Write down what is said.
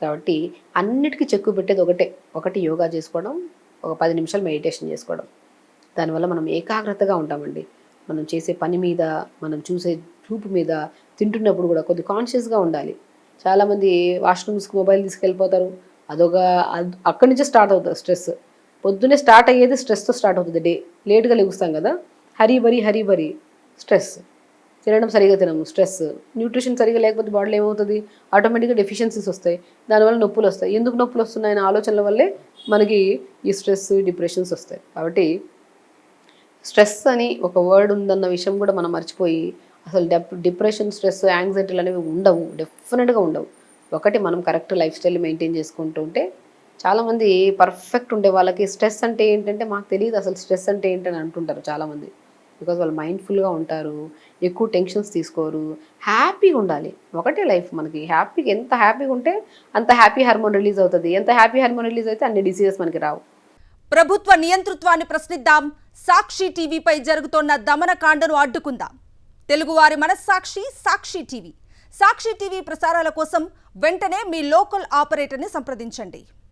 కాబట్టి అన్నిటికీ చెక్కు పెట్టేది ఒకటి యోగా చేసుకోవడం, ఒక 10 నిమిషాలు మెడిటేషన్ చేసుకోవడం. దానివల్ల మనం ఏకాగ్రతగా ఉంటామండి. మనం చేసే పని మీద, మనం చూసే చూపు మీద, తింటున్నప్పుడు కూడా కొద్దిగా కాన్షియస్‌గా ఉండాలి. చాలామంది వాష్‌రూమ్స్‌కి మొబైల్ తీసుకెళ్ళిపోతారు. అదొక అక్కడి నుంచే స్టార్ట్ అవుతది స్ట్రెస్. పొద్దున్నే స్టార్ట్ అయ్యేది స్ట్రెస్‌తో స్టార్ట్ అవుతది డే. లేట్‌గా లెగుస్తాం కదా! హరీ బరీ స్ట్రెస్. తినడం సరిగ్గా తినము స్ట్రెస్. న్యూట్రిషన్ సరిగ్గా లేకపోతే బాడీలో ఏమవుతది? ఆటోమేటిక్‌గా డెఫిషియన్సీస్ వస్తాయి. దానివల్ల నొప్పులొస్తాయి. ఎందుకు నొప్పులొస్తున్నాయన్న ఆలోచనల వల్లే మనకి ఈ స్ట్రెస్, డిప్రెషన్స్ వస్తాయి. కాబట్టి స్ట్రెస్ అని ఒక వర్డ్ ఉందన్న విషయం కూడా మనం మర్చిపోయి అసలు డిప్రెషన్, స్ట్రెస్, యాంగ్జైటీలు అనేవి ఉండవు. డెఫినెట్‌గా ఉండవు. ఒకటి మనం కరెక్ట్ లైఫ్ స్టైల్ మెయింటైన్ చేసుకుంటూ ఉంటే చాలామంది పర్ఫెక్ట్ ఉండే వాళ్ళకి స్ట్రెస్ అంటే ఏంటంటే మాకు తెలీదు అసలు స్ట్రెస్ అంటే ఏంటని అంటుంటారు చాలామంది. బికాజ్ వాళ్ళు మైండ్‌ఫుల్‌గా ఉంటారు. ఎక్కువ టెన్షన్స్ తీసుకోరు. హ్యాపీగా ఉండాలి. ఒకటే లైఫ్ మనకి. హ్యాపీగా ఎంత హ్యాపీగా ఉంటే అంత హ్యాపీ హార్మోన్ రిలీజ్ అవుతది. ఎంత హ్యాపీ హార్మోన్ రిలీజ్ అయితే అన్ని డిసీజెస్ మనకి రావు. ప్రభుత్వ నియంతృత్వాన్ని ప్రశ్నిద్దాం. సాక్షి టీవీపై జరుగుతోన్న దమనకాండను అడ్డుకుందాం. తెలుగువారి మనస్సాక్షి సాక్షి టీవీ. సాక్షి టీవీ ప్రసారాల కోసం వెంటనే మీ లోకల్ ఆపరేటర్ని సంప్రదించండి.